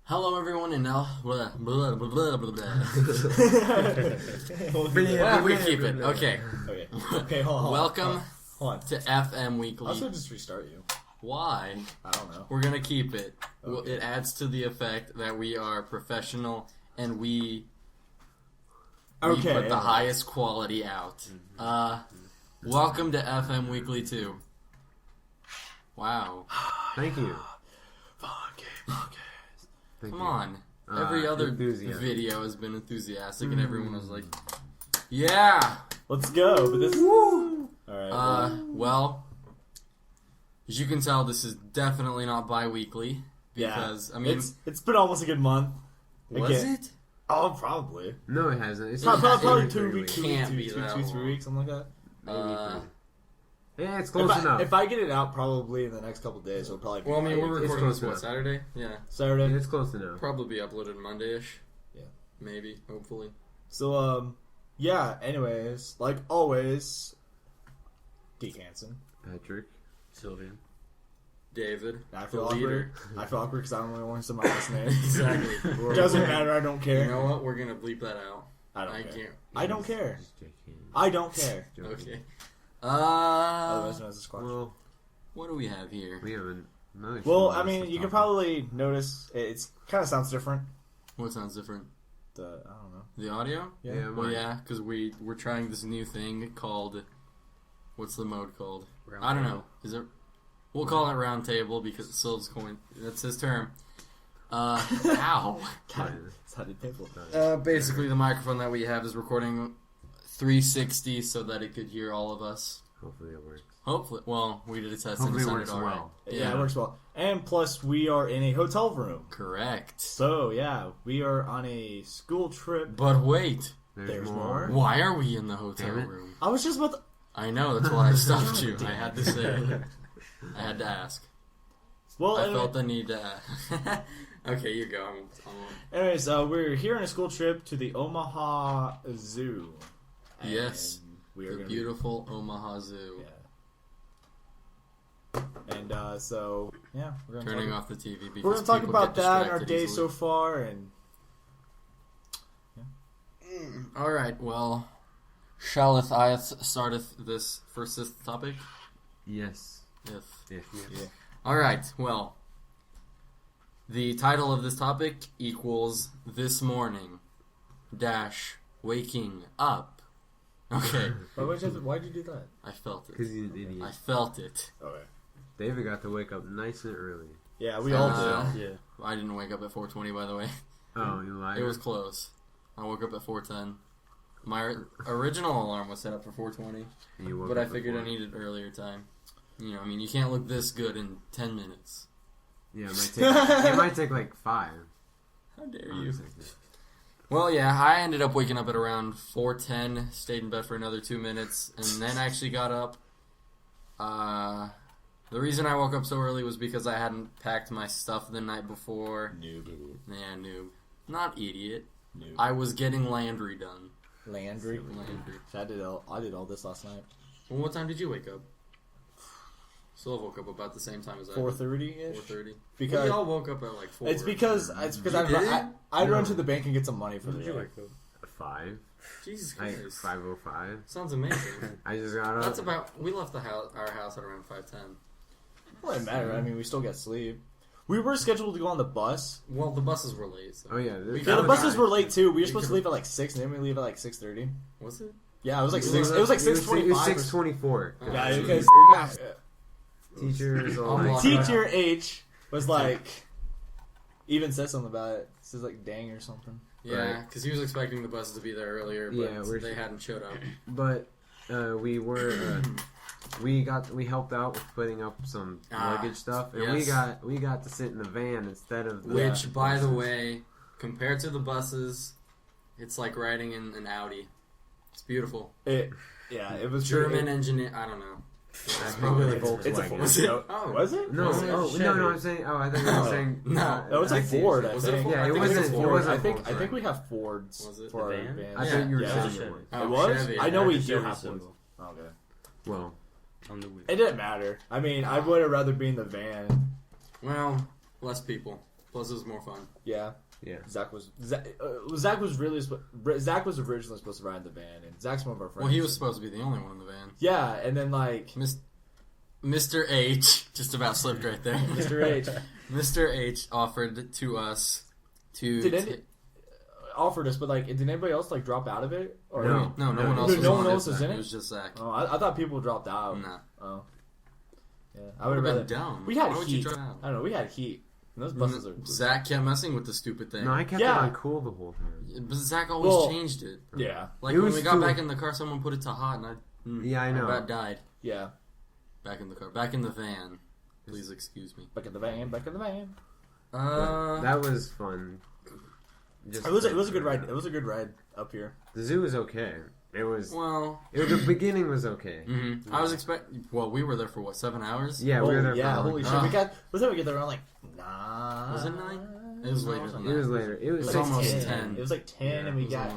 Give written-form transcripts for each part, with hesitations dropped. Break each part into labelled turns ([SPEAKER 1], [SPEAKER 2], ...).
[SPEAKER 1] Hello, everyone, and now blah, blah, blah, blah, blah, blah. We keep it. Okay.
[SPEAKER 2] Okay. Hold on.
[SPEAKER 1] Welcome
[SPEAKER 2] Hold on.
[SPEAKER 1] to FM Weekly.
[SPEAKER 2] I'll also just restart you.
[SPEAKER 1] Why?
[SPEAKER 2] I don't know.
[SPEAKER 1] We're gonna keep it.
[SPEAKER 2] Okay.
[SPEAKER 1] It adds to the effect that we are professional and we put the highest quality out. Welcome to FM Weekly 2. Wow.
[SPEAKER 3] Thank you.
[SPEAKER 1] Come on. Every other video has been enthusiastic and everyone was like, yeah!
[SPEAKER 2] Let's go. But this. Woo! Alright.
[SPEAKER 1] Well, as you can tell, this is definitely not bi-weekly. Because, I mean...
[SPEAKER 2] It's been almost a good month.
[SPEAKER 1] Was it?
[SPEAKER 2] Oh, probably.
[SPEAKER 3] No, it hasn't. It's
[SPEAKER 2] Probably 2 weeks.
[SPEAKER 1] Can't be that
[SPEAKER 2] 2, 3 weeks, something like that.
[SPEAKER 3] Maybe 3. Yeah, it's close enough.
[SPEAKER 2] If I get it out probably in the next couple of days, it'll probably be...
[SPEAKER 1] Well, I mean, we're recording this,
[SPEAKER 3] close
[SPEAKER 1] what, Saturday? Yeah.
[SPEAKER 2] Saturday.
[SPEAKER 3] Yeah, it's close enough.
[SPEAKER 1] Probably be uploaded Monday-ish.
[SPEAKER 2] Yeah.
[SPEAKER 1] Maybe, hopefully.
[SPEAKER 2] So, yeah, anyways, like always, Deke Hansen.
[SPEAKER 3] Patrick.
[SPEAKER 4] Sylvian.
[SPEAKER 1] David.
[SPEAKER 2] I feel
[SPEAKER 1] the
[SPEAKER 2] awkward.
[SPEAKER 1] leader.
[SPEAKER 2] I feel awkward because I don't really want to say my last name.
[SPEAKER 1] Exactly.
[SPEAKER 2] Doesn't matter, I don't care.
[SPEAKER 1] You know what? We're going to bleep that out.
[SPEAKER 2] I don't care.
[SPEAKER 1] Can't.
[SPEAKER 2] I don't care.
[SPEAKER 3] Just joking.
[SPEAKER 2] I don't care.
[SPEAKER 1] Okay.
[SPEAKER 2] Otherwise known as a squash.
[SPEAKER 3] Well,
[SPEAKER 1] What do we have here?
[SPEAKER 3] we haven't.
[SPEAKER 2] Well, I mean, you can probably notice it's kind of sounds different.
[SPEAKER 1] What sounds different?
[SPEAKER 2] I don't know.
[SPEAKER 1] The audio?
[SPEAKER 3] Yeah,
[SPEAKER 1] Well, yeah, because we're trying this new thing called... What's the mode called?
[SPEAKER 4] Round
[SPEAKER 1] I don't
[SPEAKER 4] table.
[SPEAKER 1] know. Is it... We'll call it round table because Sylv's coin. That's his term. Ow.
[SPEAKER 2] It's how did people.
[SPEAKER 1] Basically, the microphone that we have is recording 360 so that it could hear all of us.
[SPEAKER 3] Hopefully it works.
[SPEAKER 1] Hopefully. Well, we did a test
[SPEAKER 3] Hopefully
[SPEAKER 1] and
[SPEAKER 3] it
[SPEAKER 1] it
[SPEAKER 3] works
[SPEAKER 1] sounded alright.
[SPEAKER 3] well.
[SPEAKER 2] Yeah, it works well. And plus, we are in a hotel room.
[SPEAKER 1] Correct.
[SPEAKER 2] So, yeah, we are on a school trip.
[SPEAKER 1] But wait.
[SPEAKER 2] There's more.
[SPEAKER 1] Why are we in the hotel
[SPEAKER 3] Damn it.
[SPEAKER 1] room?
[SPEAKER 2] I was just about to...
[SPEAKER 1] I know, that's why I stopped you. I had to say it. I had to ask.
[SPEAKER 2] Well,
[SPEAKER 1] I
[SPEAKER 2] anyway,
[SPEAKER 1] felt the need to ask. Okay, you go.
[SPEAKER 2] anyways, we're here on a school trip to the Omaha Zoo. And
[SPEAKER 1] Yes.
[SPEAKER 2] We are
[SPEAKER 1] The
[SPEAKER 2] gonna
[SPEAKER 1] beautiful Omaha Zoo.
[SPEAKER 2] Yeah. And so, yeah. We're gonna
[SPEAKER 1] Turning
[SPEAKER 2] talk,
[SPEAKER 1] off the TV because
[SPEAKER 2] we're going to talk
[SPEAKER 1] people
[SPEAKER 2] about
[SPEAKER 1] get
[SPEAKER 2] that and our
[SPEAKER 1] distracted
[SPEAKER 2] day
[SPEAKER 1] easily.
[SPEAKER 2] so far. And
[SPEAKER 1] Alright, well, shalleth I starteth this first topic?
[SPEAKER 3] Yes.
[SPEAKER 1] If.
[SPEAKER 3] If.
[SPEAKER 2] Yeah.
[SPEAKER 1] Alright, well, the title of this topic equals This Morning dash Waking Up. Okay,
[SPEAKER 2] Why'd you do that?
[SPEAKER 1] I felt
[SPEAKER 3] Because
[SPEAKER 1] it.
[SPEAKER 3] he's an idiot.
[SPEAKER 1] I felt it.
[SPEAKER 2] Okay.
[SPEAKER 3] David got to wake up nice and early.
[SPEAKER 2] Yeah, we all
[SPEAKER 1] did.
[SPEAKER 4] Yeah.
[SPEAKER 1] I didn't wake up at 4:20, by the way.
[SPEAKER 3] Oh, you lied?
[SPEAKER 1] It was close. I woke up at 4:10. My original alarm was set up for 4:20, but I figured I needed earlier time. You know, I mean, you can't look this good in 10 minutes.
[SPEAKER 3] Yeah, it might take like 5.
[SPEAKER 1] How dare you? Well, yeah, I ended up waking up at around 4:10, stayed in bed for another 2 minutes, and then actually got up. The reason I woke up so early was because I hadn't packed my stuff the night before.
[SPEAKER 2] Noob.
[SPEAKER 1] Yeah, noob. Not idiot.
[SPEAKER 2] Noob.
[SPEAKER 1] I was getting laundry done.
[SPEAKER 2] Landry.
[SPEAKER 1] Landry.
[SPEAKER 2] I did all this last night.
[SPEAKER 1] Well, what time did you wake up? Syl woke up about the same time as I did.
[SPEAKER 2] 4:30 ish.
[SPEAKER 1] 4:30.
[SPEAKER 2] Because
[SPEAKER 1] we all woke up at like 4.
[SPEAKER 2] it's because I'd run to the bank and get some money for the day.
[SPEAKER 3] 5?
[SPEAKER 1] Jesus
[SPEAKER 3] Like
[SPEAKER 1] Christ.
[SPEAKER 3] 5:05.
[SPEAKER 1] Sounds amazing.
[SPEAKER 3] I just got up.
[SPEAKER 1] That's about. We left our house at around 5:10.
[SPEAKER 2] It doesn't matter. I mean, we still get sleep. We were scheduled to go on the bus.
[SPEAKER 1] Well, the buses were late. So.
[SPEAKER 3] Oh yeah.
[SPEAKER 2] Yeah, the buses were late too. We were supposed to leave at like 6, and then we leave at like 6:30.
[SPEAKER 1] Was it?
[SPEAKER 2] Yeah, it was like 6. It was like 6:25.
[SPEAKER 3] It was 6:24.
[SPEAKER 1] Oh,
[SPEAKER 2] Yeah,
[SPEAKER 1] geez.
[SPEAKER 2] because
[SPEAKER 3] Teachers all
[SPEAKER 1] I'm
[SPEAKER 3] like,
[SPEAKER 1] walking
[SPEAKER 2] teacher H was like, even said something about it. It says like dang or something.
[SPEAKER 1] Yeah, because he was expecting the buses to be there earlier, but
[SPEAKER 3] Yeah,
[SPEAKER 1] they hadn't showed up.
[SPEAKER 3] but we were we helped out with putting up some luggage stuff, and
[SPEAKER 1] yes.
[SPEAKER 3] we got to sit in the van instead of the
[SPEAKER 1] Which, by the
[SPEAKER 3] buses.
[SPEAKER 1] way, compared to the buses, it's like riding in an Audi. It's beautiful.
[SPEAKER 2] It was
[SPEAKER 1] German engineer. I don't know.
[SPEAKER 3] That's
[SPEAKER 1] probably
[SPEAKER 3] probably
[SPEAKER 1] like
[SPEAKER 2] It's a
[SPEAKER 3] Volkswagen.
[SPEAKER 1] Was it?
[SPEAKER 2] Oh, was it?
[SPEAKER 3] No,
[SPEAKER 1] Was it
[SPEAKER 3] no, I'm saying. Oh, I think you were saying.
[SPEAKER 1] No.
[SPEAKER 2] That was a Ford. I
[SPEAKER 1] Was it a
[SPEAKER 2] think.
[SPEAKER 1] Ford?
[SPEAKER 3] Yeah,
[SPEAKER 1] I
[SPEAKER 3] it
[SPEAKER 1] think
[SPEAKER 3] wasn't-
[SPEAKER 1] was a
[SPEAKER 3] it
[SPEAKER 1] Ford.
[SPEAKER 3] wasn't
[SPEAKER 2] I think
[SPEAKER 3] Volkswagen.
[SPEAKER 2] we have Fords
[SPEAKER 1] Was it?
[SPEAKER 2] for our
[SPEAKER 4] The van?
[SPEAKER 2] van.
[SPEAKER 3] I
[SPEAKER 1] Yeah.
[SPEAKER 3] thought you were
[SPEAKER 2] Yeah.
[SPEAKER 3] saying
[SPEAKER 4] Chevy.
[SPEAKER 3] it was.
[SPEAKER 1] Oh,
[SPEAKER 2] It was?
[SPEAKER 1] Chevy.
[SPEAKER 2] I know we
[SPEAKER 4] The
[SPEAKER 2] do
[SPEAKER 4] Chevy
[SPEAKER 2] have
[SPEAKER 4] symbol
[SPEAKER 2] one. Okay.
[SPEAKER 3] Well,
[SPEAKER 4] on the wheel.
[SPEAKER 2] It didn't matter. I mean, I would have rather be in the van.
[SPEAKER 1] Well, less people. Plus, it was more fun.
[SPEAKER 2] Yeah.
[SPEAKER 3] Yeah.
[SPEAKER 2] Zach was originally supposed to ride in the van, and Zach's one of our friends.
[SPEAKER 1] Well, he was supposed to be the only one in the van.
[SPEAKER 2] Yeah, and then like
[SPEAKER 1] Mr. H just about slipped right there.
[SPEAKER 2] Mr. H.
[SPEAKER 1] Mr. H offered to us to.
[SPEAKER 2] Offered us, but like, did anybody else like drop out of it? Or
[SPEAKER 1] No one else.
[SPEAKER 2] No one else was in it.
[SPEAKER 1] It was just Zach.
[SPEAKER 2] Oh, I thought people dropped out.
[SPEAKER 1] Nah.
[SPEAKER 2] Oh, yeah.
[SPEAKER 1] I would have been dumb.
[SPEAKER 2] We had
[SPEAKER 1] Why would
[SPEAKER 2] heat.
[SPEAKER 1] you drop out?
[SPEAKER 2] I don't know. We had heat. And those buses are.
[SPEAKER 1] Zach kept messing with the stupid thing.
[SPEAKER 3] No, I kept it on cool the whole time.
[SPEAKER 1] But Zach always changed it.
[SPEAKER 2] Yeah.
[SPEAKER 1] Like when we got back in the car, someone put it to hot, and
[SPEAKER 3] I know.
[SPEAKER 1] I about died.
[SPEAKER 2] Yeah.
[SPEAKER 1] Back in the car. Back in the van. Please excuse me.
[SPEAKER 2] Back in the van.
[SPEAKER 3] That was fun.
[SPEAKER 2] It was a good ride. It was a good ride up here.
[SPEAKER 3] The zoo was okay. The beginning was okay.
[SPEAKER 1] Mm-hmm. I was expecting. Well, we were there for what, 7 hours?
[SPEAKER 3] Yeah, we were there.
[SPEAKER 2] Yeah, holy shit. We got. By the time we get there, we're like 9.
[SPEAKER 1] Was it 9? It was later than that.
[SPEAKER 3] It was later. It was
[SPEAKER 2] like
[SPEAKER 1] almost 10.
[SPEAKER 2] It was like 10, and we got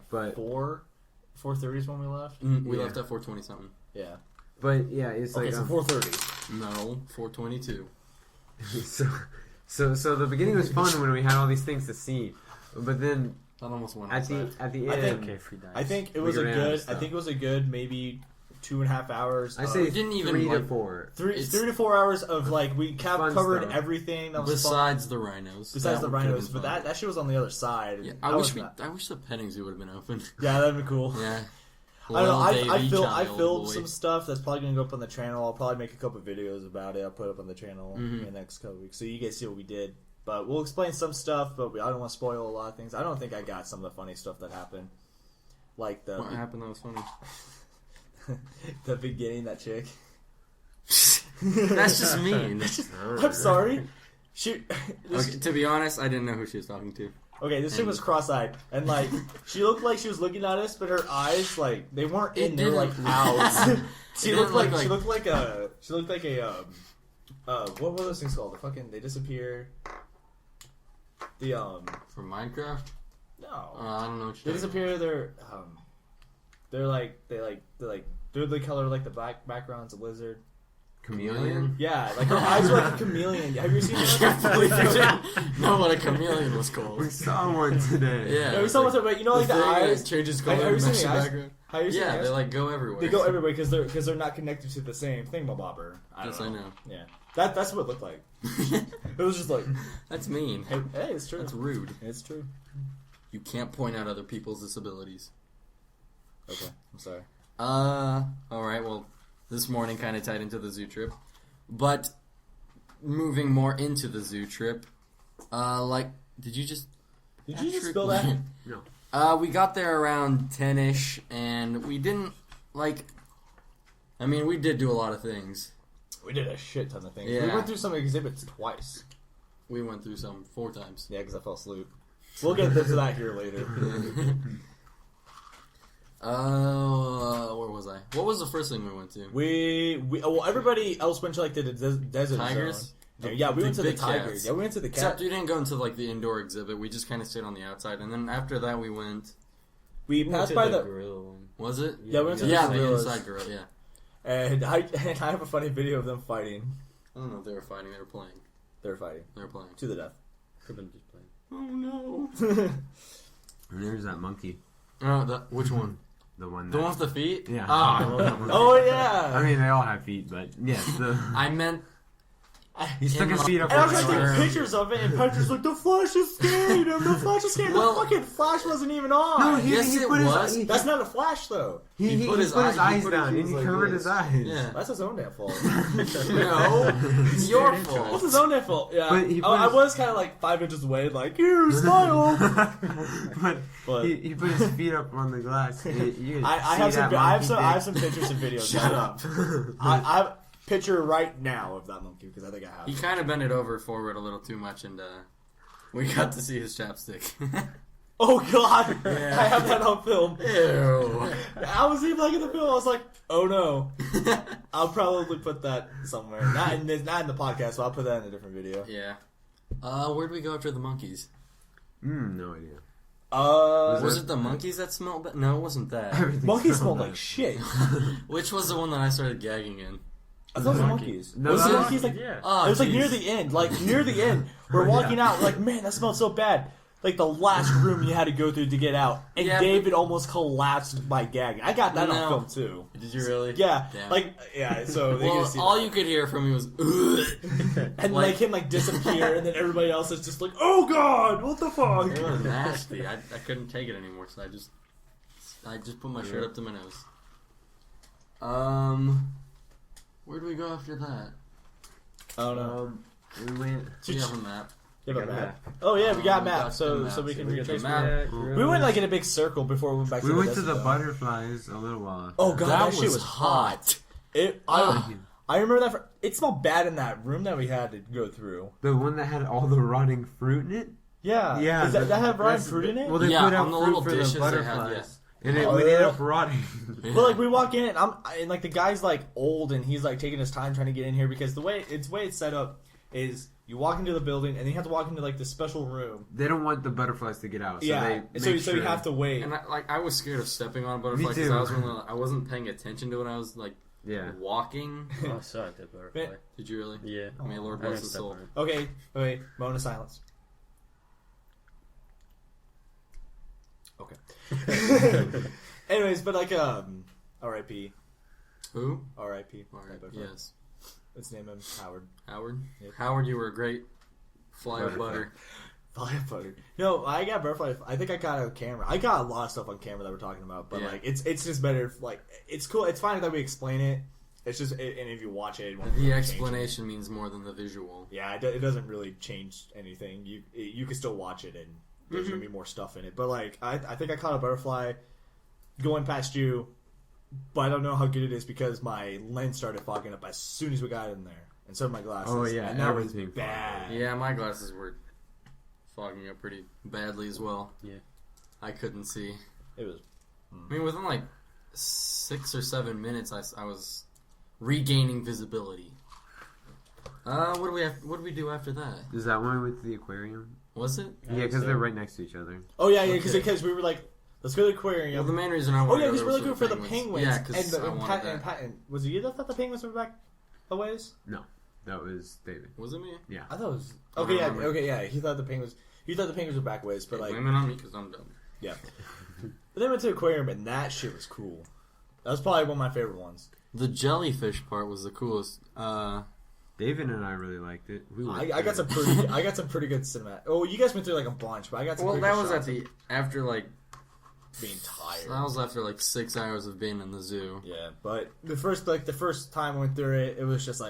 [SPEAKER 3] but
[SPEAKER 2] 4:30 is when we left.
[SPEAKER 1] We left at 4:20 something.
[SPEAKER 2] Yeah.
[SPEAKER 3] But yeah, it's
[SPEAKER 2] okay,
[SPEAKER 3] like
[SPEAKER 2] so 4:30.
[SPEAKER 1] No, 4:22.
[SPEAKER 3] So the beginning was fun when we had all these things to see, but then
[SPEAKER 1] that almost went
[SPEAKER 3] at the end.
[SPEAKER 2] I think it was a good maybe 2.5 hours.
[SPEAKER 3] I say
[SPEAKER 1] we didn't even
[SPEAKER 3] 3 to 4.
[SPEAKER 2] 3 to 4 hours of like we covered
[SPEAKER 3] stuff.
[SPEAKER 2] everything that was
[SPEAKER 1] besides
[SPEAKER 2] fun.
[SPEAKER 1] the rhinos.
[SPEAKER 2] Besides the rhinos, but that shit was on the other side.
[SPEAKER 1] Yeah, I wish the petting zoo would have been open.
[SPEAKER 2] Yeah, that'd be cool.
[SPEAKER 1] Yeah.
[SPEAKER 2] I don't know. I filmed some stuff that's probably gonna go up on the channel. I'll probably make a couple videos about it. I'll put it up on the channel in the next couple weeks, so you guys see what we did. But we'll explain some stuff. But I don't want to spoil a lot of things. I don't think I got some of the funny stuff that happened. Like what
[SPEAKER 1] happened that was funny?
[SPEAKER 2] The beginning, that chick.
[SPEAKER 1] That's just mean.
[SPEAKER 2] I'm sorry.
[SPEAKER 1] Okay, to be honest, I didn't know who she was talking to.
[SPEAKER 2] Okay, this chick was cross-eyed, and like she looked like she was looking at us, but her eyes like they weren't in; they were like out. She looked like a what were those things called? The fucking they disappear.
[SPEAKER 1] From Minecraft?
[SPEAKER 2] No,
[SPEAKER 1] I don't know.
[SPEAKER 2] They disappear. They're the color like the background's a lizard.
[SPEAKER 3] Chameleon?
[SPEAKER 2] Yeah, like her eyes were like a chameleon. Have you seen that?
[SPEAKER 1] Know what a chameleon was called.
[SPEAKER 3] We saw one today.
[SPEAKER 2] Yeah we saw one today, but you know like the eyes
[SPEAKER 1] changes color.
[SPEAKER 2] Have you seen the eyes?
[SPEAKER 1] Yeah, they like go everywhere.
[SPEAKER 2] They go everywhere because they're not connected to the same thingamabobber.
[SPEAKER 1] I know.
[SPEAKER 2] Yeah, that's what it looked like. It was just like
[SPEAKER 1] that's mean.
[SPEAKER 2] Hey, it's true.
[SPEAKER 1] That's rude.
[SPEAKER 2] It's true.
[SPEAKER 1] You can't point out other people's disabilities.
[SPEAKER 2] Okay, I'm sorry.
[SPEAKER 1] All right. Well, this morning kind of tied into the zoo trip, but moving more into the zoo trip, did you just
[SPEAKER 2] spill that?
[SPEAKER 1] No. We got there around 10ish, and we didn't we did do a lot of things.
[SPEAKER 2] We did a shit ton of things.
[SPEAKER 1] Yeah.
[SPEAKER 2] We went through some exhibits twice.
[SPEAKER 1] We went through some 4 times.
[SPEAKER 2] Yeah, because I fell asleep. We'll get into that here later.
[SPEAKER 1] Where was I? What was the first thing we went to?
[SPEAKER 2] Well, everybody else went to like the desert
[SPEAKER 1] Tigers.
[SPEAKER 2] Zone. Yeah, we went to the Tigers. Cats. Yeah, we went to the Cats.
[SPEAKER 1] Except we didn't go into like the indoor exhibit. We just kind of stayed on the outside, and then after that we went.
[SPEAKER 2] We passed by the
[SPEAKER 1] gorilla. Was it?
[SPEAKER 2] Yeah, we went to
[SPEAKER 1] the inside gorilla. Yeah.
[SPEAKER 2] And I have a funny video of them fighting.
[SPEAKER 1] I don't know if they were fighting. They were playing.
[SPEAKER 2] They were fighting.
[SPEAKER 1] They were playing
[SPEAKER 2] to the death.
[SPEAKER 1] Could have been just playing. Oh no!
[SPEAKER 3] And there's that monkey.
[SPEAKER 1] Which one?
[SPEAKER 3] The one
[SPEAKER 1] with the feet?
[SPEAKER 3] Yeah.
[SPEAKER 2] Oh yeah.
[SPEAKER 3] I mean, they all have feet, but yes.
[SPEAKER 1] I meant.
[SPEAKER 3] He stuck his feet up.
[SPEAKER 2] And I was trying to take pictures of it, and Patrick's like, "The Flash is scaring him. The Flash is scaring him." The fucking Flash wasn't even on.
[SPEAKER 3] No,
[SPEAKER 1] it was.
[SPEAKER 2] That's not a Flash though.
[SPEAKER 3] He put his eyes down, and he covered his eyes.
[SPEAKER 1] Yeah,
[SPEAKER 2] that's his own damn fault.
[SPEAKER 1] No, it's your fault.
[SPEAKER 2] It's his own damn fault. Yeah.
[SPEAKER 3] But
[SPEAKER 2] I was kind of like 5 inches away, like, "Here, smile."
[SPEAKER 3] but he put his feet up on the glass.
[SPEAKER 2] I have some pictures and videos.
[SPEAKER 1] Shut up.
[SPEAKER 2] I have picture right now of that monkey because I think I have.
[SPEAKER 1] He kind of bent it over forward a little too much, and we got to see his chapstick.
[SPEAKER 2] Oh God!
[SPEAKER 1] Yeah.
[SPEAKER 2] I have that on film.
[SPEAKER 1] Ew.
[SPEAKER 2] I was even like in the film. I was like, "Oh no!" I'll probably put that somewhere. Not in the podcast, so I'll put that in a different video.
[SPEAKER 1] Yeah. Where'd we go after the monkeys?
[SPEAKER 3] No idea.
[SPEAKER 1] Was it the monkeys that smelled bad? No, it wasn't that.
[SPEAKER 2] Monkeys smelled like shit.
[SPEAKER 1] Which was the one that I started gagging in?
[SPEAKER 2] I thought it was Monkies.
[SPEAKER 3] No,
[SPEAKER 2] was it Monkies? Like,
[SPEAKER 1] yeah.
[SPEAKER 2] It was like near the end. Like near the end, we're walking out. Like, man, that smelled so bad. Like the last room you had to go through to get out, and David almost collapsed by gagging. I got that on film too.
[SPEAKER 1] Did you really?
[SPEAKER 2] Yeah.
[SPEAKER 1] Damn.
[SPEAKER 2] So
[SPEAKER 1] all you could hear from me was,
[SPEAKER 2] and like him disappear, and then everybody else is just like, "Oh God, what the fuck?"
[SPEAKER 1] It was nasty. I couldn't take it anymore, so I just put my shirt up to my nose. Where do we go after that?
[SPEAKER 2] I don't know.
[SPEAKER 3] We went.
[SPEAKER 1] Do you have a map?
[SPEAKER 2] You have a map? Oh yeah, we got a map, so we can retrace map. We went in a big circle before we went back.
[SPEAKER 3] We went to the butterflies a little while.
[SPEAKER 2] Oh God, that shit was hot. I remember that. It smelled bad in that room that we had to go through.
[SPEAKER 3] The one that had all the rotting fruit in it.
[SPEAKER 2] Yeah. Does that have rotting fruit in it?
[SPEAKER 3] Well, they put out fruit for the butterflies. And it would end up rotting.
[SPEAKER 2] But we walk in, and the guy's old, and he's taking his time trying to get in here because the way it's set up is you walk into the building, and then you have to walk into this special room.
[SPEAKER 3] They don't want the butterflies to get out, so
[SPEAKER 2] so you have to wait.
[SPEAKER 1] And I was scared of stepping on a butterfly because I wasn't paying attention to it. I was walking.
[SPEAKER 4] Oh, I saw that butterfly.
[SPEAKER 1] Did you really?
[SPEAKER 4] Yeah.
[SPEAKER 1] May Lord bless his soul.
[SPEAKER 2] Okay, moment of silence. Okay. Anyways, but R.I.P.
[SPEAKER 1] Who?
[SPEAKER 2] R.I.P.
[SPEAKER 1] Yes.
[SPEAKER 2] Let's name him Howard.
[SPEAKER 1] Howard?
[SPEAKER 2] Yep.
[SPEAKER 1] Howard, you were a great fly of butter.
[SPEAKER 2] Fly of butter. No, I got butterfly. I think I got a camera. I got a lot of stuff on camera that we're talking about, but it's just better. It's cool. It's fine that we explain it. It's just, and if you watch it,
[SPEAKER 1] the explanation means more than the visual.
[SPEAKER 2] Yeah, it doesn't really change anything. You can still watch it and. There's gonna be more stuff in it, but I think I caught a butterfly going past you, but I don't know how good it is because my lens started fogging up as soon as we got in there, and so did my glasses.
[SPEAKER 3] Oh yeah,
[SPEAKER 2] and that was bad.
[SPEAKER 1] Yeah, my glasses were fogging up pretty badly as well.
[SPEAKER 4] Yeah,
[SPEAKER 1] I couldn't see.
[SPEAKER 2] It was.
[SPEAKER 1] I mean, within 6 or 7 minutes, I was regaining visibility. What do we do after that?
[SPEAKER 3] Is that when we went to the aquarium?
[SPEAKER 1] Was it?
[SPEAKER 3] Yeah, because they're right next to each other.
[SPEAKER 2] Oh yeah, because we were let's go to the aquarium.
[SPEAKER 1] Well, the main reason I wanted
[SPEAKER 2] to go because we're looking for the penguins.
[SPEAKER 1] Yeah, because I wanted that.
[SPEAKER 2] And was it you that thought the penguins were back a ways?
[SPEAKER 3] No, that was David.
[SPEAKER 1] Was it me?
[SPEAKER 3] Yeah,
[SPEAKER 2] I thought it was. Okay, yeah. He thought the penguins were back ways, but
[SPEAKER 1] women on me because I'm dumb.
[SPEAKER 2] Yeah. But then we went to the aquarium, and that shit was cool. That was probably one of my favorite ones.
[SPEAKER 1] The jellyfish part was the coolest.
[SPEAKER 3] David and I really liked it.
[SPEAKER 2] I got some pretty good cinematic. Oh, you guys went through a bunch, but I got some.
[SPEAKER 1] Well, that was after
[SPEAKER 2] being tired.
[SPEAKER 1] That was after 6 hours of being in the zoo.
[SPEAKER 2] Yeah, but the first time I went through it, it was just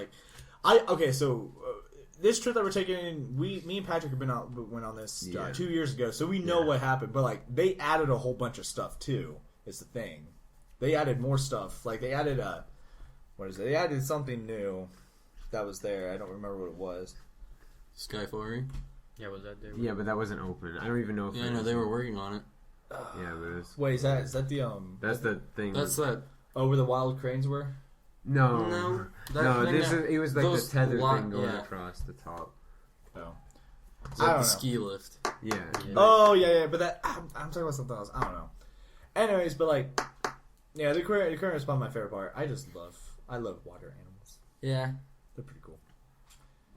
[SPEAKER 2] so this trip that we're taking, me and Patrick went on this 2 years ago, so we know what happened. But they added a whole bunch of stuff too. Is the thing. They added more stuff. They added They added something new. That was there. I don't remember what it was.
[SPEAKER 1] Skyfari?
[SPEAKER 4] Yeah, was that there?
[SPEAKER 3] Yeah, but that wasn't open. I don't even know if
[SPEAKER 1] I know they were working on it.
[SPEAKER 3] Yeah, but it's...
[SPEAKER 2] Wait, is that the
[SPEAKER 3] That's the thing.
[SPEAKER 1] That's that.
[SPEAKER 2] Oh, where the wild cranes were?
[SPEAKER 3] No. It was the tether thing going across the top.
[SPEAKER 2] Oh.
[SPEAKER 1] It's the ski lift.
[SPEAKER 3] Yeah.
[SPEAKER 2] Oh, yeah, but that... I'm talking about something else. I don't know. Anyways, but the aquarium is probably my favorite part. I love water animals.
[SPEAKER 1] Yeah.
[SPEAKER 2] They're pretty cool.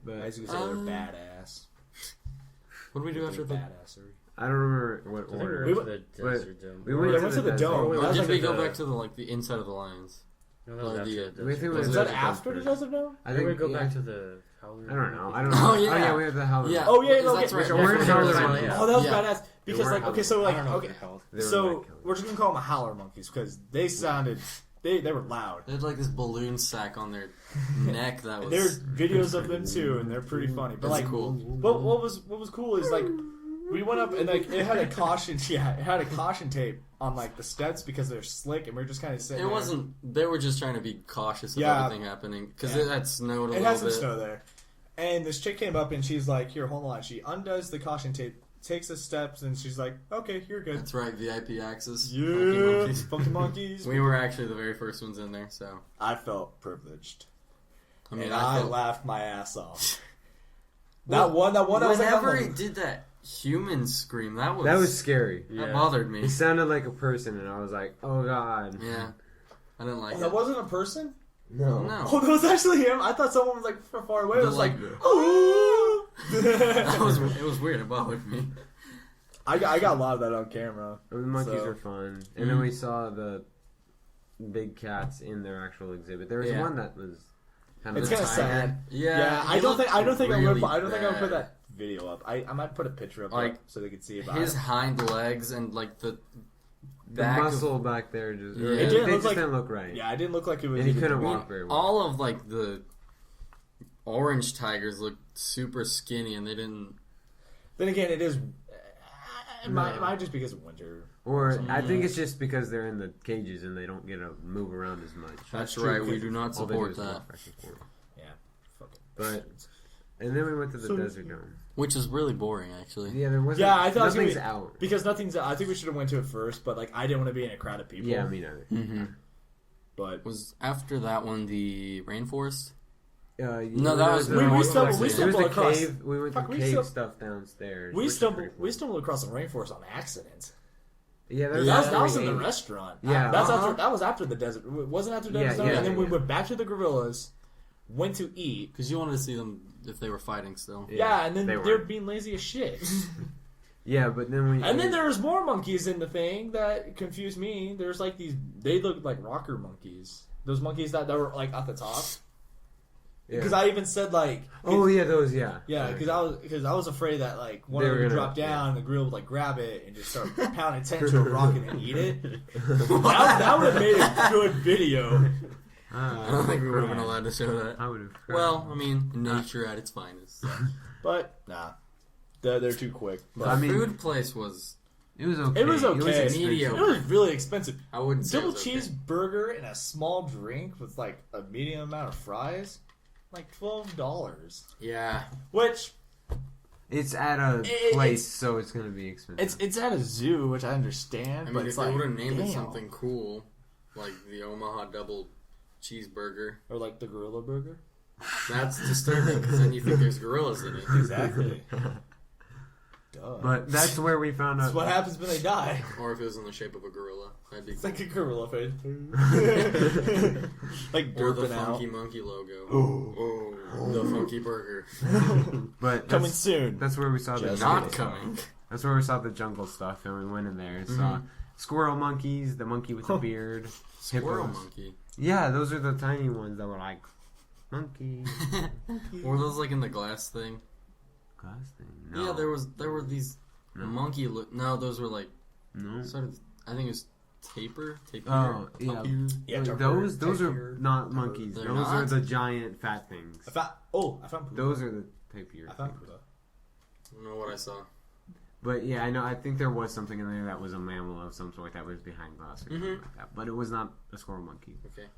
[SPEAKER 3] But
[SPEAKER 2] as you can say, they're badass.
[SPEAKER 1] What do we do after the
[SPEAKER 2] badassery?
[SPEAKER 3] I don't remember what order.
[SPEAKER 4] We went
[SPEAKER 3] to the
[SPEAKER 2] dome.
[SPEAKER 1] Or did we go back to the inside of the lions?
[SPEAKER 4] No, that was after
[SPEAKER 2] was that after the Desert Dome?
[SPEAKER 4] I think we go back to the Howler.
[SPEAKER 3] I don't know.
[SPEAKER 1] Oh yeah.
[SPEAKER 3] Oh yeah, we have the Howler.
[SPEAKER 1] Yeah.
[SPEAKER 2] Oh yeah.
[SPEAKER 1] That's right.
[SPEAKER 2] We're in Howler. Oh, that was badass. Because
[SPEAKER 4] so
[SPEAKER 2] so we're just gonna call them a Howler monkeys because they sounded. They were loud.
[SPEAKER 1] They had this balloon sack on their neck that was.
[SPEAKER 2] There's videos of them too, and they're pretty funny. But
[SPEAKER 1] cool.
[SPEAKER 2] What was cool is we went up and it had a caution. Yeah, it had a caution tape on the steps because they're slick, and we're just kind of sitting.
[SPEAKER 1] It wasn't. They were just trying to be cautious of everything happening because it had snowed a little bit.
[SPEAKER 2] It had some snow there, and this chick came up and she's like, "Here, hold on." She undoes the caution tape. Takes the steps and she's like, "Okay, you're good."
[SPEAKER 1] That's right, VIP access.
[SPEAKER 2] Yeah, Funky Monkeys.
[SPEAKER 1] We were actually the very first ones in there, so
[SPEAKER 2] I felt privileged.
[SPEAKER 1] I mean,
[SPEAKER 2] I laughed my ass off. that
[SPEAKER 1] well,
[SPEAKER 2] one. I was
[SPEAKER 1] whenever he did that human scream, that was
[SPEAKER 3] scary.
[SPEAKER 1] That bothered me.
[SPEAKER 3] He sounded like a person, and I was like, "Oh God."
[SPEAKER 1] Yeah, I didn't like it.
[SPEAKER 2] That wasn't a person.
[SPEAKER 3] No.
[SPEAKER 2] Oh, that was actually him. I thought someone was like from far away. It was like,
[SPEAKER 1] oh. It was weird. It bothered me.
[SPEAKER 2] I got a lot of that on camera.
[SPEAKER 3] The monkeys are fun, and then we saw the big cats in their actual exhibit. There was one that was kind of.
[SPEAKER 2] It's kind of sad.
[SPEAKER 1] Yeah,
[SPEAKER 2] I don't think I would put
[SPEAKER 1] bad.
[SPEAKER 2] that video up. I might put a picture up
[SPEAKER 1] like
[SPEAKER 2] so they could see it.
[SPEAKER 1] His hind legs and like the
[SPEAKER 3] muscle back there just
[SPEAKER 1] it
[SPEAKER 3] didn't look right.
[SPEAKER 2] Yeah, it didn't look like it was.
[SPEAKER 3] And he couldn't walk very well.
[SPEAKER 1] All of like the orange tigers looked super skinny, and they didn't.
[SPEAKER 2] Then again, it is. It might just because of winter.
[SPEAKER 3] Or I think it's just because they're in the cages and they don't get to move around as much.
[SPEAKER 1] That's right. We do not support that.
[SPEAKER 2] Yeah. Fuck it.
[SPEAKER 3] But and then we went to the Desert Dome,
[SPEAKER 1] which is really boring, actually.
[SPEAKER 3] Yeah, there wasn't.
[SPEAKER 2] Yeah, I thought
[SPEAKER 3] nothing's out
[SPEAKER 2] because nothing's out. I think we should have went to it first, but like I didn't want to be in a crowd of people.
[SPEAKER 3] Yeah, me neither.
[SPEAKER 1] Mm-hmm.
[SPEAKER 2] But
[SPEAKER 1] was after that one the rainforest?
[SPEAKER 3] No,
[SPEAKER 1] that was
[SPEAKER 2] we stumbled across.
[SPEAKER 3] Cave. We went to cave stuff downstairs.
[SPEAKER 2] We stumbled across the rainforest on accident.
[SPEAKER 3] Yeah,
[SPEAKER 2] that was in the restaurant.
[SPEAKER 3] Yeah,
[SPEAKER 2] that was after the desert. It wasn't after the desert, and then we went back to the gorillas, went to eat
[SPEAKER 1] because you wanted to see them if they were fighting still.
[SPEAKER 2] Yeah, and then they're being lazy as shit.
[SPEAKER 3] Yeah, but then
[SPEAKER 2] then there was more monkeys in the thing that confused me. There's like these. They looked like rocker monkeys. Those monkeys that were like at the top. Because I even said like,
[SPEAKER 3] those
[SPEAKER 2] because I was afraid that like one of them would drop down, and the gorilla would like grab it and just start pounding its head into a rock and eat it. that would have made a good video.
[SPEAKER 1] I don't think we would have been allowed to show that.
[SPEAKER 3] I would have.
[SPEAKER 1] Well, I mean, nature at its finest.
[SPEAKER 2] But nah, they're too quick.
[SPEAKER 1] But the food place was.
[SPEAKER 3] It was okay.
[SPEAKER 2] It was okay.
[SPEAKER 1] It
[SPEAKER 2] was really expensive.
[SPEAKER 1] I wouldn't say
[SPEAKER 2] double cheeseburger and a small drink with like a medium amount of fries. Like $12.
[SPEAKER 1] Yeah.
[SPEAKER 2] Which
[SPEAKER 3] it's at a place, so it's gonna be expensive.
[SPEAKER 2] It's at a zoo, which I understand.
[SPEAKER 1] I mean,
[SPEAKER 2] but
[SPEAKER 1] if
[SPEAKER 2] it's
[SPEAKER 1] they
[SPEAKER 2] like,
[SPEAKER 1] would have named it something cool, like the Omaha double cheeseburger,
[SPEAKER 2] or like the gorilla burger,
[SPEAKER 1] that's disturbing because then you think there's gorillas in it.
[SPEAKER 2] Exactly. Duh.
[SPEAKER 3] But that's where we found out.
[SPEAKER 2] That's what happens when they die.
[SPEAKER 1] Or if it was in the shape of a gorilla. That'd be
[SPEAKER 2] It's
[SPEAKER 1] cool.
[SPEAKER 2] like a gorilla face. Like
[SPEAKER 1] or the
[SPEAKER 2] derping
[SPEAKER 1] funky
[SPEAKER 2] out.
[SPEAKER 1] monkey logo. The funky burger.
[SPEAKER 3] But
[SPEAKER 2] coming soon.
[SPEAKER 3] That's where we saw the
[SPEAKER 1] not coming.
[SPEAKER 3] That's where we saw the jungle stuff, and we went in there and saw squirrel monkeys, the monkey with the beard,
[SPEAKER 1] Squirrel
[SPEAKER 3] hippos.
[SPEAKER 1] monkey.
[SPEAKER 3] Yeah, those are the tiny ones that were like monkey.
[SPEAKER 1] Were those like in the glass thing?
[SPEAKER 3] Glass thing? No.
[SPEAKER 1] Yeah, there were these monkey. No, those were like sort of. I think it was tapir.
[SPEAKER 3] Oh, yeah.
[SPEAKER 2] Yeah,
[SPEAKER 3] those are not monkeys.
[SPEAKER 1] They're
[SPEAKER 3] those
[SPEAKER 1] not?
[SPEAKER 3] are the giant fat things.
[SPEAKER 2] I found Pooh.
[SPEAKER 3] Those are the tapir.
[SPEAKER 2] I found Pooh.
[SPEAKER 1] I don't know what I saw.
[SPEAKER 3] But yeah, I know. I think there was something in there that was a mammal of some sort that was behind glass or something like that. But it was not a squirrel monkey.
[SPEAKER 1] Okay.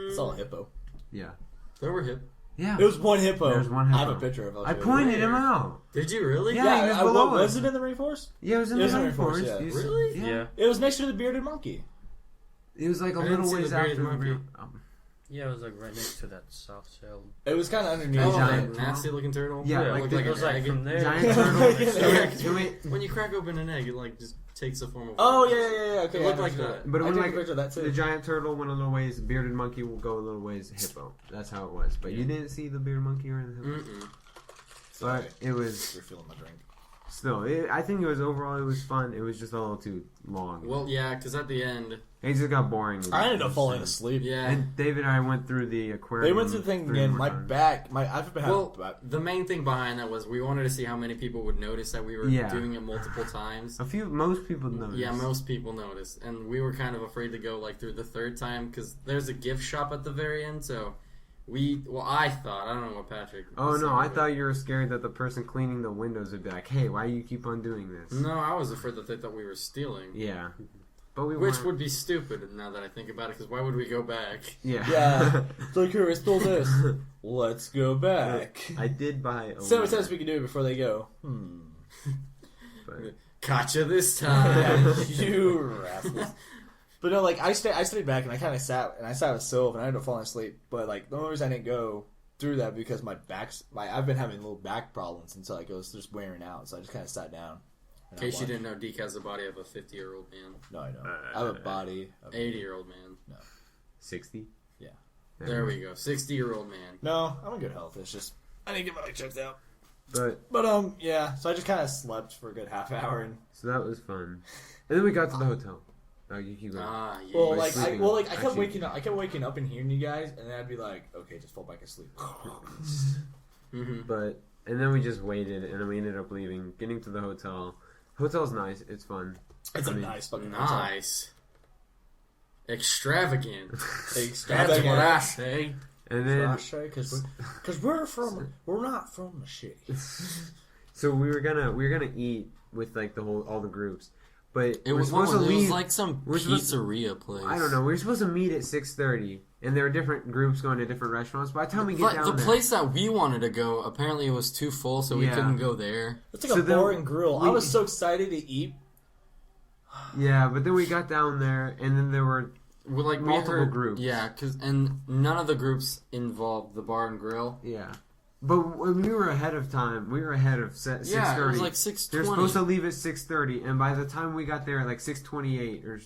[SPEAKER 2] It's all a hippo.
[SPEAKER 3] Yeah.
[SPEAKER 1] There were hip.
[SPEAKER 3] Yeah.
[SPEAKER 2] It was one hippo.
[SPEAKER 3] There was one hippo.
[SPEAKER 2] I have a picture of it.
[SPEAKER 3] I pointed him out.
[SPEAKER 1] Did you really?
[SPEAKER 3] Yeah, he was below us.
[SPEAKER 2] Was it in the rainforest?
[SPEAKER 3] Yeah, it was in the rainforest.
[SPEAKER 2] Yeah.
[SPEAKER 1] Really?
[SPEAKER 3] Yeah.
[SPEAKER 2] It was next to the bearded monkey.
[SPEAKER 3] It was like a
[SPEAKER 1] I didn't
[SPEAKER 3] little
[SPEAKER 1] see
[SPEAKER 3] ways
[SPEAKER 1] the bearded
[SPEAKER 3] after.
[SPEAKER 1] monkey.
[SPEAKER 4] Yeah, it was like right next to that soft shell.
[SPEAKER 2] It was kind of underneath.
[SPEAKER 1] Oh,
[SPEAKER 3] giant
[SPEAKER 1] that nasty looking turtle.
[SPEAKER 3] Yeah,
[SPEAKER 1] like
[SPEAKER 3] it
[SPEAKER 4] was like from there.
[SPEAKER 3] Giant turtle.
[SPEAKER 1] Yeah, when you crack open an egg, it like just takes the form of.
[SPEAKER 2] Oh yeah. Okay,
[SPEAKER 1] It looked like that.
[SPEAKER 3] But it
[SPEAKER 2] I
[SPEAKER 3] was
[SPEAKER 2] took
[SPEAKER 3] like
[SPEAKER 2] a picture of that too.
[SPEAKER 3] the giant turtle went a little ways. Bearded monkey will go a little ways. Hippo. That's how it was. But you didn't see the bearded monkey or the hippo. But it was.
[SPEAKER 2] You're feeling my drink.
[SPEAKER 3] Still, I think it was overall. It was fun. It was just a little too long.
[SPEAKER 1] Well, yeah, because at the end,
[SPEAKER 3] it just got boring.
[SPEAKER 2] I ended up falling asleep.
[SPEAKER 1] yeah.
[SPEAKER 3] And David and I went through the aquarium.
[SPEAKER 2] They went through the thing again. My back. I've been having.
[SPEAKER 1] Well, the main thing behind that was we wanted to see how many people would notice that we were doing it multiple times.
[SPEAKER 3] Most people noticed.
[SPEAKER 1] Yeah, most people noticed, and we were kind of afraid to go like through the third time because there's a gift shop at the very end. So I thought, I don't know what Patrick.
[SPEAKER 3] Oh no, I thought you were scared that the person cleaning the windows would be like, "Hey, why do you keep on doing this?"
[SPEAKER 1] No, I was afraid that they thought we were stealing.
[SPEAKER 3] Yeah, but we
[SPEAKER 1] Which
[SPEAKER 3] weren't.
[SPEAKER 1] would be stupid now that I think about it, because why would we go back?
[SPEAKER 3] Yeah.
[SPEAKER 2] Yeah. It's like, here, I stole this. Let's go back.
[SPEAKER 3] I did buy.
[SPEAKER 2] Seven times we can do it before they go.
[SPEAKER 3] But,
[SPEAKER 1] Gotcha this time.
[SPEAKER 2] You rascals. But no, like I stayed back and I kind of sat with Sylv and I ended up falling asleep. But like the only reason I didn't go through that because I've been having little back problems until like it was just wearing out. So I just kind of sat down.
[SPEAKER 1] In case you didn't know, Deke has the body of a 50-year-old man.
[SPEAKER 2] No, I don't. I have a body of
[SPEAKER 1] 80-year-old man.
[SPEAKER 2] No.
[SPEAKER 3] 60.
[SPEAKER 2] Yeah.
[SPEAKER 1] There we go. 60-year-old man.
[SPEAKER 2] No, I'm in good health. It's just I didn't get my leg checked out.
[SPEAKER 3] But
[SPEAKER 2] yeah. So I just kind of slept for a good half hour, and
[SPEAKER 3] so that was fun. And then we got to the hotel. Oh, you keep going.
[SPEAKER 1] Yeah.
[SPEAKER 2] Well, I kept waking up. I kept waking up and hearing you guys, and then I'd be like, okay, just fall back asleep.
[SPEAKER 3] But and then we just waited, and then we ended up leaving, getting to the hotel. Hotel's nice. It's fun.
[SPEAKER 2] It's nice fucking
[SPEAKER 1] nice. Extravagant.
[SPEAKER 2] That's
[SPEAKER 1] what I say.
[SPEAKER 3] And then
[SPEAKER 2] because we're not from the city.
[SPEAKER 3] So we were gonna eat with like all the groups, but
[SPEAKER 1] it was
[SPEAKER 3] supposed to leave.
[SPEAKER 1] It was like some pizzeria place.
[SPEAKER 3] I don't know. We were supposed to meet at 6:30, and there were different groups going to different restaurants. By the time we get down there,
[SPEAKER 1] the place that we wanted to go, apparently it was too full, so we couldn't go there.
[SPEAKER 2] It's like a boring grill. I was so excited to eat.
[SPEAKER 3] Yeah, but then we got down there, and then there were multiple groups.
[SPEAKER 1] Yeah, and none of the groups involved the bar and grill.
[SPEAKER 3] Yeah. But when we were ahead of time, we were ahead of 6:30.
[SPEAKER 1] Yeah, it was like 6:20.
[SPEAKER 3] They were supposed to leave at 6:30, and by the time we got there at like 6:28, or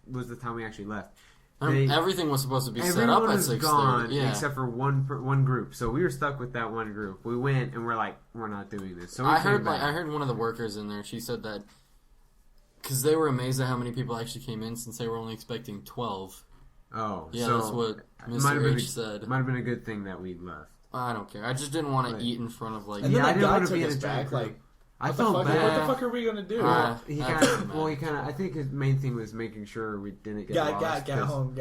[SPEAKER 3] was the time we actually left.
[SPEAKER 1] Everything was supposed to be set up at 6:30.
[SPEAKER 3] Gone except for one group. So we were stuck with that one group. We went, and we're like, we're not doing this. So I
[SPEAKER 1] heard one of the workers in there. She said that because they were amazed at how many people actually came in, since they were only expecting 12.
[SPEAKER 3] Oh,
[SPEAKER 1] yeah,
[SPEAKER 3] so
[SPEAKER 1] that's what Mr. H said.
[SPEAKER 3] It might have been a good thing that we left.
[SPEAKER 1] I don't care. I just didn't want to eat in front of
[SPEAKER 2] and then I didn't want to be in his back. Like,
[SPEAKER 3] I felt bad.
[SPEAKER 2] What the fuck are we gonna do?
[SPEAKER 3] He kind of. I think his main thing was making sure we didn't get lost.
[SPEAKER 2] Got home.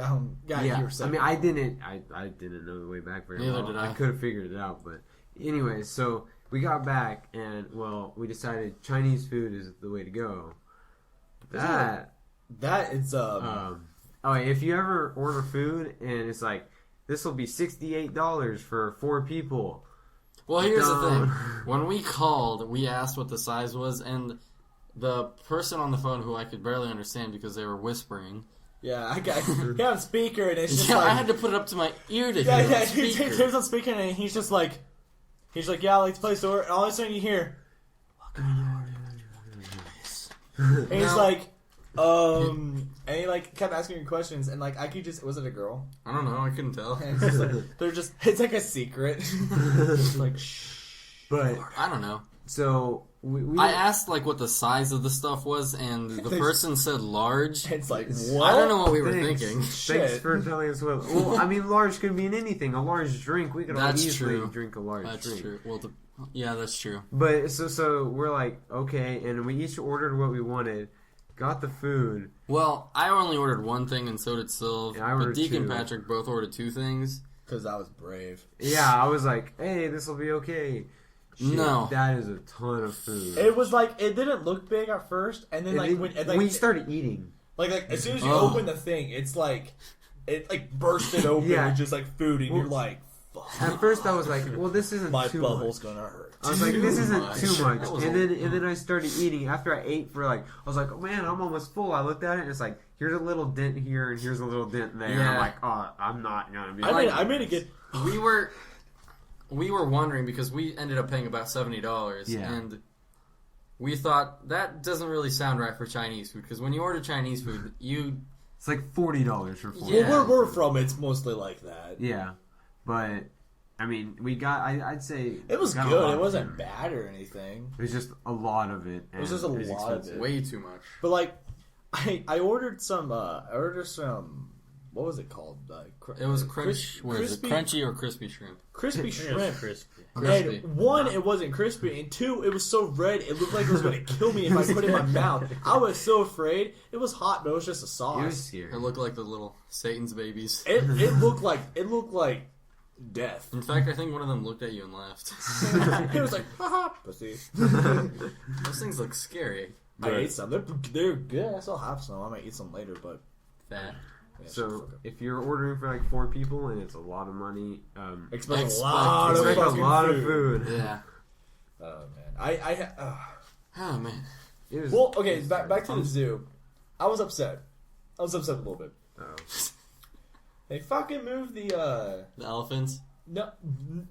[SPEAKER 2] Yeah.
[SPEAKER 3] I mean, I didn't know the way back very well.
[SPEAKER 1] Neither did I.
[SPEAKER 3] I could have figured it out, but anyway, so we got back, and we decided Chinese food is the way to go. If you ever order food and it's like, this will be $68 for 4 people.
[SPEAKER 1] Well, here's the thing. When we called, we asked what the size was, and the person on the phone, who I could barely understand because they were whispering.
[SPEAKER 2] Yeah, I got on speaker, and it's just
[SPEAKER 1] I had to put it up to my ear to hear.
[SPEAKER 2] Yeah, he was on speaker, and he's like, yeah, I like to place the order, and all of a sudden you hear, what kind of order is this? And he's like, and he like kept asking me questions, and like I could just, was it a girl?
[SPEAKER 1] I don't know, I couldn't tell.
[SPEAKER 2] And it's like, it's like a secret. Like, shh.
[SPEAKER 3] But
[SPEAKER 1] I don't know.
[SPEAKER 3] So
[SPEAKER 1] I asked like what the size of the stuff was, and the person said large.
[SPEAKER 2] It's like, what?
[SPEAKER 1] I don't know what we were thinking.
[SPEAKER 3] Thanks for telling us what. Well, I mean, large could mean anything. A large drink, we could all easily drink a large drink.
[SPEAKER 1] That's true. Well, yeah, that's true.
[SPEAKER 3] But so we're like, okay, and we each ordered what we wanted. Got the food.
[SPEAKER 1] Well, I only ordered one thing, and so did Sylv.
[SPEAKER 3] Yeah,
[SPEAKER 1] but Deke and Patrick both ordered 2 things.
[SPEAKER 2] Because I was brave.
[SPEAKER 3] Yeah, I was like, hey, this will be okay. Shit,
[SPEAKER 1] no.
[SPEAKER 3] That is a ton of food.
[SPEAKER 2] It was like, it didn't look big at first, and then when you
[SPEAKER 3] started eating.
[SPEAKER 2] Like as soon as you open the thing, it's like, it like bursted open with just like food, and you're like, fuck.
[SPEAKER 3] At first I was like, well, this isn't
[SPEAKER 2] my
[SPEAKER 3] too
[SPEAKER 2] bubble's
[SPEAKER 3] much.
[SPEAKER 2] gonna hurt.
[SPEAKER 3] I was like, this isn't too much. And then I started eating. After I ate for like, I was like, oh man, I'm almost full. I looked at it and it's like, here's a little dent here and here's a little dent there. Yeah. I'm like, oh, I'm not gonna be.
[SPEAKER 2] I made it good.
[SPEAKER 1] We were wondering because we ended up paying about $70, and we thought that doesn't really sound right for Chinese food, because when you order Chinese food,
[SPEAKER 3] it's like $40 for 4.
[SPEAKER 2] Yeah. Where we're from, it's mostly like that.
[SPEAKER 3] Yeah, but I mean, we got. I'd say
[SPEAKER 2] it was good. It wasn't bad or anything.
[SPEAKER 3] It was just a lot of it.
[SPEAKER 2] It was just a lot of it.
[SPEAKER 1] Way too much.
[SPEAKER 2] But like, I ordered some. What was it called?
[SPEAKER 1] It was crunchy or crispy shrimp?
[SPEAKER 2] Crispy shrimp.
[SPEAKER 4] Crispy.
[SPEAKER 2] And one, it wasn't crispy, and 2, it was so red, it looked like it was going to kill me if I put it in my mouth. I was so afraid. It was hot, but it was just a sauce.
[SPEAKER 3] It was scary.
[SPEAKER 1] It looked like the little Satan's babies.
[SPEAKER 2] It looked like death.
[SPEAKER 1] In fact, I think one of them looked at you and laughed.
[SPEAKER 2] It was like, haha, pussy.
[SPEAKER 1] Those things look scary.
[SPEAKER 2] I ate some. They're good. I still have some. I might eat some later, but
[SPEAKER 1] fat.
[SPEAKER 2] Yeah,
[SPEAKER 3] so if you're ordering for like 4 people and it's a lot of money,
[SPEAKER 2] expect a lot of food.
[SPEAKER 1] Yeah.
[SPEAKER 2] Oh man,
[SPEAKER 1] oh man.
[SPEAKER 2] Well, okay. Back to the zoo. I was upset. A little bit.
[SPEAKER 3] Oh.
[SPEAKER 2] They fucking moved the
[SPEAKER 1] elephants.
[SPEAKER 2] No,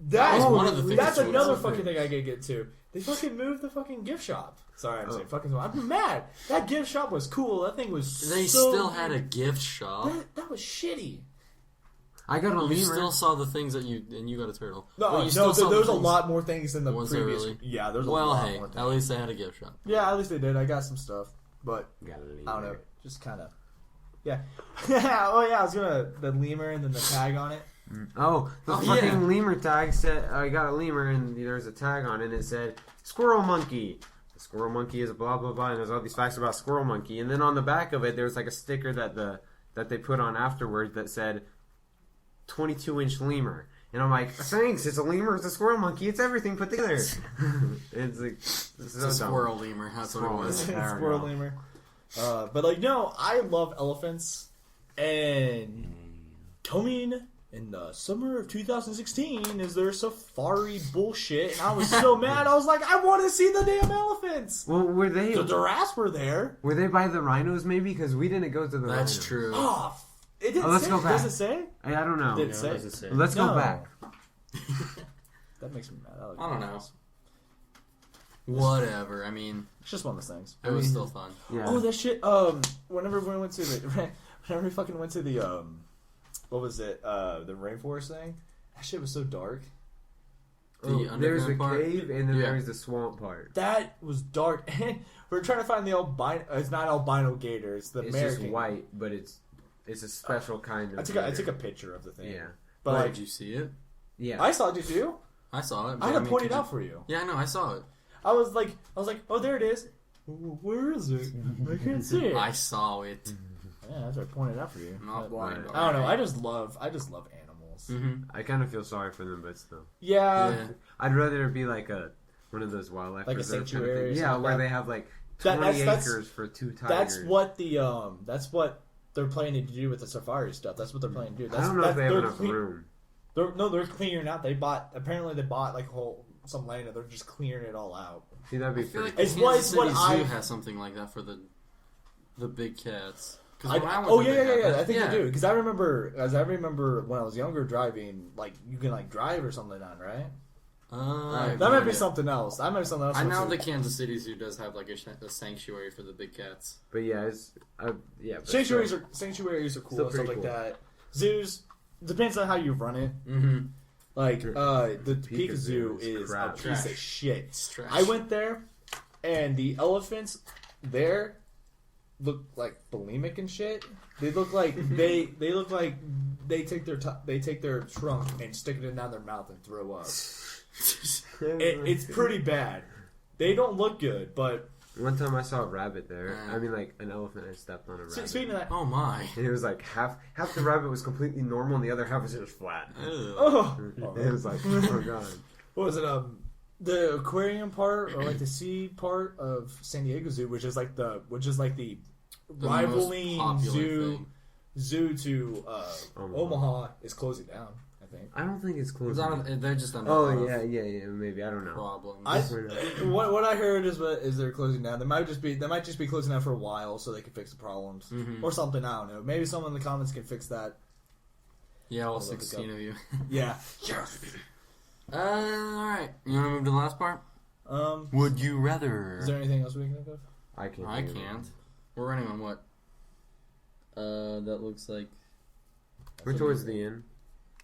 [SPEAKER 1] that was one of the things.
[SPEAKER 2] That's another fucking thing I could get to. They fucking moved the fucking gift shop. Sorry, I'm saying fucking. I'm mad. That gift shop was cool. That thing was.
[SPEAKER 1] They still had a gift shop.
[SPEAKER 2] That was shitty.
[SPEAKER 3] I got a lemur.
[SPEAKER 1] You still saw the things that you got a turtle.
[SPEAKER 2] No, there's a lot more things in the previous.
[SPEAKER 1] Really?
[SPEAKER 2] Yeah, there's a lot more things.
[SPEAKER 1] At least they had a gift shop.
[SPEAKER 2] Yeah, at least they did. I got some stuff, but
[SPEAKER 3] Got a lemur.
[SPEAKER 2] I don't know. Just kind of. Yeah. Oh yeah, I was gonna the lemur and then the tag on it.
[SPEAKER 3] Oh, the fucking lemur tag said I got a lemur and there's a tag on it and it said Squirrel Monkey. The Squirrel Monkey is a blah blah blah and there's all these facts about Squirrel Monkey and then on the back of it there's like a sticker that they put on afterwards that said 22-inch lemur. And I'm like, thanks, it's a lemur, it's a squirrel monkey, it's everything put together. It's like
[SPEAKER 1] it's a squirrel lemur, that's what it was.
[SPEAKER 2] Squirrel lemur. But like no, I love elephants and coming in the summer of 2016 is their safari bullshit, and I was so mad. I was like, I want to see the damn elephants.
[SPEAKER 3] Well, were they?
[SPEAKER 2] The giraffes were there.
[SPEAKER 3] Were they by the rhinos? Maybe because we didn't go to the.
[SPEAKER 1] That's
[SPEAKER 3] rhinos.
[SPEAKER 1] true.
[SPEAKER 2] Oh, it didn't
[SPEAKER 3] let's
[SPEAKER 2] say.
[SPEAKER 3] go back.
[SPEAKER 2] Does it say?
[SPEAKER 3] I don't know.
[SPEAKER 2] Did it say?
[SPEAKER 3] Well, let's go back.
[SPEAKER 2] That makes me mad.
[SPEAKER 1] I don't know. Whatever. I mean,
[SPEAKER 2] it's just one of those things.
[SPEAKER 1] It was still fun.
[SPEAKER 3] Yeah.
[SPEAKER 2] Oh, that shit. Whenever we went to whenever we fucking went to the what was it? The rainforest thing. That shit was so dark.
[SPEAKER 3] There's a
[SPEAKER 1] part?
[SPEAKER 3] cave and then there's the swamp part.
[SPEAKER 2] That was dark. We're trying to find the albino. It's not albino gator. It's the American.
[SPEAKER 3] It's just white, but it's a special kind of.
[SPEAKER 2] I took a picture of the thing.
[SPEAKER 3] Yeah.
[SPEAKER 2] But like,
[SPEAKER 1] did you see it?
[SPEAKER 3] Yeah.
[SPEAKER 2] I saw it. Did you?
[SPEAKER 1] I saw it.
[SPEAKER 2] I had to point it out for you.
[SPEAKER 1] Yeah, I know. I saw it.
[SPEAKER 2] I was like, oh, there it is. Where is it? I can't see it.
[SPEAKER 1] I saw it.
[SPEAKER 2] Yeah, that's why I pointed it out for you.
[SPEAKER 1] I'm not blind.
[SPEAKER 2] I don't know. I just love animals.
[SPEAKER 1] Mm-hmm.
[SPEAKER 3] I kind of feel sorry for them, but still.
[SPEAKER 2] Yeah.
[SPEAKER 3] I'd rather it be like one of those wildlife
[SPEAKER 2] like a sanctuary.
[SPEAKER 3] Kind of yeah, where they have like 20 acres for 2 tigers.
[SPEAKER 2] That's what they're planning to do with the safari stuff. That's what they're planning to do.
[SPEAKER 3] I don't know if they have enough room.
[SPEAKER 2] They're clearing out. They bought like some land and they're just clearing it all out.
[SPEAKER 3] See, that'd be
[SPEAKER 1] I feel like
[SPEAKER 2] it's
[SPEAKER 1] Kansas City
[SPEAKER 2] Zoo
[SPEAKER 1] has something like that for the big cats.
[SPEAKER 2] Yeah. I think they do because I remember when I was younger driving. Like you can like drive or something on, right? That might be something else. I know
[SPEAKER 1] the Kansas City Zoo does have like a sanctuary for the big cats.
[SPEAKER 3] But yeah,
[SPEAKER 2] sanctuaries are cool and stuff like that. Zoos depends on how you run it.
[SPEAKER 1] Mm-hmm.
[SPEAKER 2] Like the Topeka Zoo is a piece of shit. I went there, and the elephants there look like bulimic and shit. They look like they take their trunk and stick it down their mouth and throw up. It's pretty bad. They don't look good, but
[SPEAKER 3] one time I saw a rabbit there. I mean, like an elephant had stepped on a rabbit.
[SPEAKER 2] Speaking of that,
[SPEAKER 1] oh my!
[SPEAKER 3] And it was like half the rabbit was completely normal, and the other half was just flat.
[SPEAKER 2] Oh,
[SPEAKER 3] it was like, oh god.
[SPEAKER 2] What was it? The aquarium part or like the sea part of San Diego Zoo, which is like the rivaling zoo to Omaha is closing down.
[SPEAKER 3] I don't think it's closing.
[SPEAKER 1] They're just under.
[SPEAKER 3] Oh yeah, maybe I don't know.
[SPEAKER 1] Problems.
[SPEAKER 2] What I heard is they're closing down. They might just be closing down for a while so they can fix the problems or something. I don't know. Maybe someone in the comments can fix that.
[SPEAKER 1] Yeah, all 16 of you.
[SPEAKER 2] Yeah.
[SPEAKER 1] All right. You want to move to the last part? Would you rather?
[SPEAKER 2] Is there anything else we can think of?
[SPEAKER 3] I can't.
[SPEAKER 1] We're running on what? That looks like.
[SPEAKER 3] We're towards the end.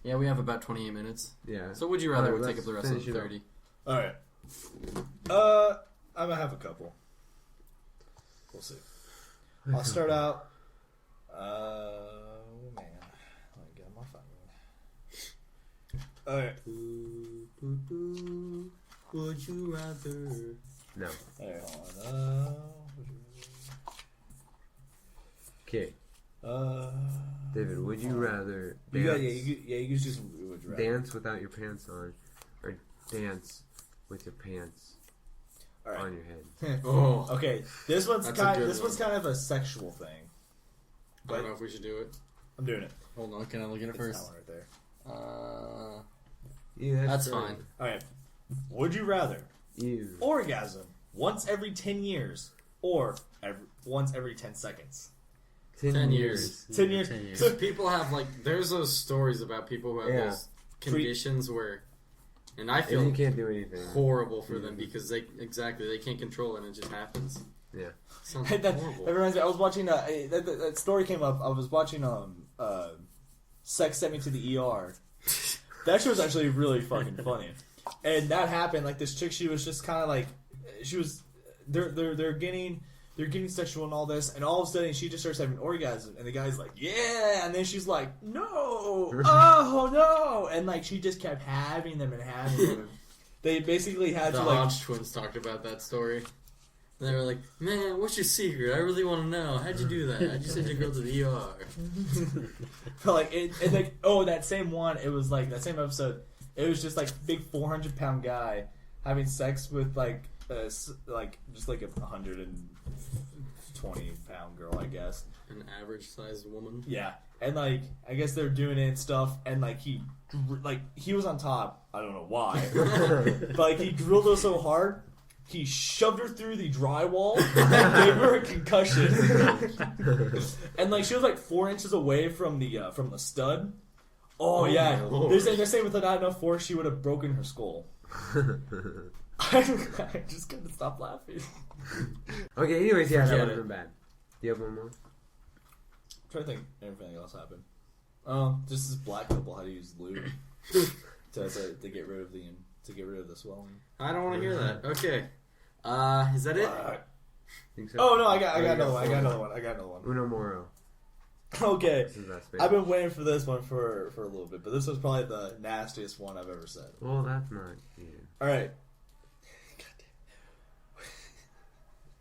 [SPEAKER 1] Yeah, we have about 28 minutes.
[SPEAKER 3] Yeah.
[SPEAKER 1] So would you rather would take up the rest of the 30?
[SPEAKER 2] Alright. I'm gonna have a couple. We'll see. I'll start out. Oh man. Let me get on my phone. Alright.
[SPEAKER 1] Would you rather?
[SPEAKER 3] No.
[SPEAKER 2] Alright, hold on.
[SPEAKER 3] Okay. David, would you rather dance,
[SPEAKER 2] you can just would you rather.
[SPEAKER 3] Dance without your pants on, or dance with your pants on your head?
[SPEAKER 2] Oh, okay. This one's kind of a sexual thing.
[SPEAKER 1] I don't know if we should do it.
[SPEAKER 2] I'm doing it.
[SPEAKER 1] Hold on, can I look at it first?
[SPEAKER 2] That one right there.
[SPEAKER 3] Yeah,
[SPEAKER 1] that's fine.
[SPEAKER 2] All right. Would you rather
[SPEAKER 3] Ew.
[SPEAKER 2] orgasm once every 10 years or once every 10 seconds?
[SPEAKER 3] 10 years.
[SPEAKER 2] 10 years.
[SPEAKER 1] So people have there's those stories about people who have those conditions where, and I feel
[SPEAKER 3] you can't do anything.
[SPEAKER 1] Horrible for them because they can't control it and it just happens.
[SPEAKER 3] Yeah.
[SPEAKER 2] That reminds me. I was watching that story came up. I was watching Sex sent me to the ER. That shit was actually really fucking funny. And that happened, like, this chick, she was just kind of like, she was, they're getting sexual and all this, and all of a sudden she just starts having orgasm, and the guy's like, yeah, and then she's like, no, oh no, and like, she just kept having them and having them. They basically had
[SPEAKER 1] the
[SPEAKER 2] to, like...
[SPEAKER 1] The Hodge twins talked about that story. They were like, man, what's your secret? I really want to know. How'd you do that? How'd you send your girl to the ER?
[SPEAKER 2] But like, and like, oh, that same one, it was like, that same episode, it was just like big 400-pound guy having sex with like just like a 120-pound girl, I guess.
[SPEAKER 1] An average-sized woman?
[SPEAKER 2] Yeah. And like, I guess they're doing it and stuff, and like, he was on top. I don't know why. But like, he drilled her so hard, he shoved her through the drywall and gave her a concussion. And like, she was like 4 inches away from the stud. Oh yeah, they're saying with not enough force, she would have broken her skull. I just couldn't stop laughing.
[SPEAKER 3] Okay, anyways, yeah, that would have been bad. Do you have one more?
[SPEAKER 2] I'm trying to think if anything else happened. Oh, just this black couple had to use lube to get rid of the swelling.
[SPEAKER 1] I don't want to hear that. Okay. Is that it?
[SPEAKER 3] Think so?
[SPEAKER 2] Oh no, I got another one.
[SPEAKER 3] Uno Moro.
[SPEAKER 2] Okay. I've been waiting for this one for a little bit, but this was probably the nastiest one I've ever said.
[SPEAKER 3] Well, that's not you.
[SPEAKER 2] Alright.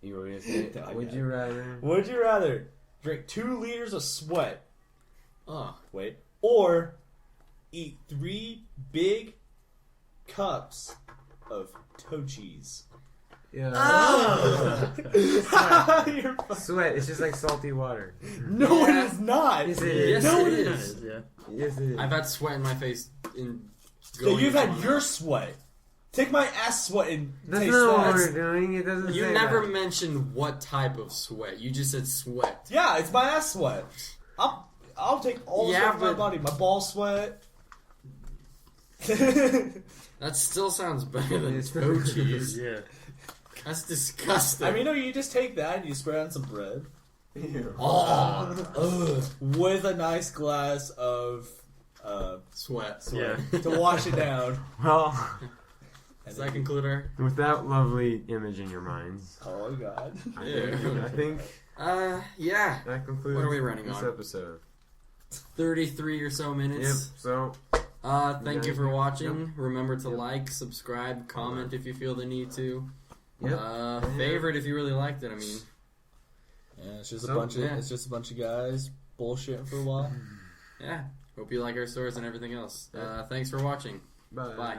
[SPEAKER 3] You were going to say, would you
[SPEAKER 2] rather drink 2 liters of sweat, or eat 3 big cups of toe cheese?
[SPEAKER 3] Yeah.
[SPEAKER 2] Oh!
[SPEAKER 3] Sweat. It's just like salty water.
[SPEAKER 2] No, it is not.
[SPEAKER 3] Yes, it is.
[SPEAKER 1] Yes, it is.
[SPEAKER 4] Yeah.
[SPEAKER 3] Yes, it is.
[SPEAKER 1] I've had sweat in my face in.
[SPEAKER 2] So you've had your sweat. Take my ass sweat and
[SPEAKER 3] That's
[SPEAKER 2] taste
[SPEAKER 3] not
[SPEAKER 2] that.
[SPEAKER 3] what we're doing. It doesn't.
[SPEAKER 1] You
[SPEAKER 3] say
[SPEAKER 1] never
[SPEAKER 3] that.
[SPEAKER 1] mentioned what type of sweat. You just said sweat.
[SPEAKER 2] Yeah, it's my ass sweat. I'll take all the sweat from my body. My ball sweat.
[SPEAKER 1] That still sounds better than toe cheese.
[SPEAKER 4] Yeah.
[SPEAKER 1] That's disgusting.
[SPEAKER 2] I mean, no, you just take that and you spread on some bread.
[SPEAKER 1] Oh,
[SPEAKER 2] with a nice glass of
[SPEAKER 1] sweat.
[SPEAKER 4] Yeah.
[SPEAKER 2] to wash it down.
[SPEAKER 3] Well,
[SPEAKER 1] does that conclude our?
[SPEAKER 3] with that lovely image in your minds,
[SPEAKER 2] Oh god.
[SPEAKER 3] I think
[SPEAKER 1] yeah.
[SPEAKER 3] that concludes.
[SPEAKER 1] What are we running
[SPEAKER 3] this
[SPEAKER 1] on?
[SPEAKER 3] episode?
[SPEAKER 1] 33 or so minutes.
[SPEAKER 3] Yep. So,
[SPEAKER 1] thank you for watching. Remember to like, subscribe, comment if you feel the need to.
[SPEAKER 3] yep.
[SPEAKER 1] Favorite if you really liked it. I mean,
[SPEAKER 2] Yeah, it's just a bunch of guys bullshitting for a while.
[SPEAKER 1] yeah. Hope you like our stories and everything else. Thanks for watching.
[SPEAKER 3] Bye.
[SPEAKER 1] Bye.